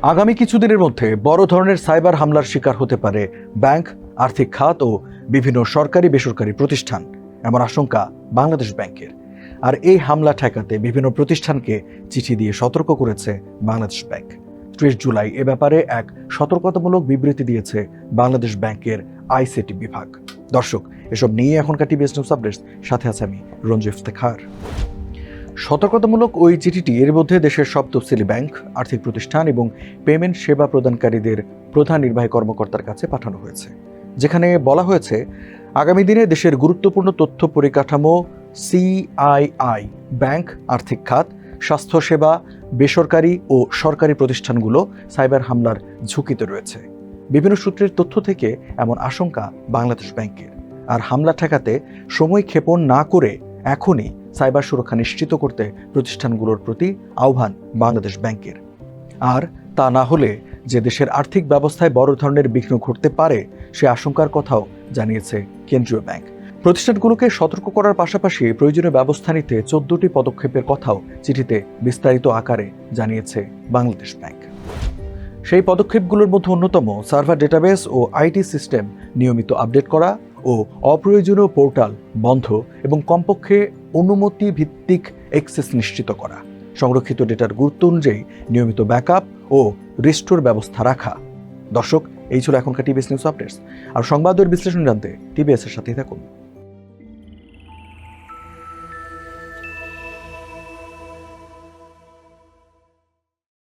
আগামী কিছুদিনের মধ্যে বড় ধরনের সাইবার হামলার শিকার হতে পারে ব্যাংক, আর্থিক খাত ও বিভিন্ন সরকারি বেসরকারি প্রতিষ্ঠান, এমন আশঙ্কা বাংলাদেশ ব্যাংকের। আর এই হামলা ঠেকাতে বিভিন্ন প্রতিষ্ঠানকে চিঠি দিয়ে সতর্ক করেছে বাংলাদেশ ব্যাংক। ৩০ জুলাই এ ব্যাপারে এক সতর্কতামূলক বিবৃতি দিয়েছে বাংলাদেশ ব্যাংকের আইসিটি বিভাগ। দর্শক, এসব নিয়ে এখনকার টিভিএস নিউজ আপডেটস, সাথে আছে আমি রঞ্জু ইফতেখার। সতর্কতামূলক ওই চিঠিটি এর মধ্যে দেশের সব তফসিলি ব্যাংক, আর্থিক প্রতিষ্ঠান এবং পেমেন্ট সেবা প্রদানকারীদের প্রধান নির্বাহী কর্মকর্তার কাছে পাঠানো হয়েছে, যেখানে বলা হয়েছে আগামী দিনে দেশের গুরুত্বপূর্ণ তথ্য পরিকাঠামো, সিআইআই, ব্যাংক, আর্থিক খাত, স্বাস্থ্যসেবা, বেসরকারি ও সরকারি প্রতিষ্ঠানগুলো সাইবার হামলার ঝুঁকিতে রয়েছে। বিভিন্ন সূত্রের তথ্য থেকে এমন আশঙ্কা বাংলাদেশ ব্যাংকের। আর হামলা ঠেকাতে সময় ক্ষেপণ না করে এখনই সাইবার সুরক্ষা নিশ্চিত করতে প্রতিষ্ঠানগুলোর প্রতি আহ্বান বাংলাদেশ ব্যাংকের। আর তা না হলে যে দেশের আর্থিক ব্যবস্থায় বড় ধরনের বিঘ্ন ঘটতে পারে সে আশঙ্কার কথাও জানিয়েছে কেন্দ্রীয় ব্যাংক। প্রতিষ্ঠানগুলোকে সতর্ক করার পাশাপাশি প্রয়োজনীয় ব্যবস্থা নিতে 14টি পদক্ষেপের কথাও চিঠিতে বিস্তারিত আকারে জানিয়েছে বাংলাদেশ ব্যাংক। সেই পদক্ষেপগুলোর মধ্যে অন্যতম সার্ভার ডেটাবেস ও আইটি সিস্টেম নিয়মিত আপডেট করা ও অপ্রয়োজনীয় পোর্টাল বন্ধ এবং কমপক্ষে অনুমতি ভিত্তিক অ্যাক্সেস নিশ্চিত করা, সংরক্ষিত ডেটার গুরুত্ব অনুযায়ী নিয়মিত ব্যাকআপ ও রিস্টোর ব্যবস্থা রাখা। দর্শক, এই ছিল এখনকার টিভিএস নিউজ আপডেটস। আর সংবাদের বিশ্লেষণ জানতে টিভিএস এর সাথেই থাকুন।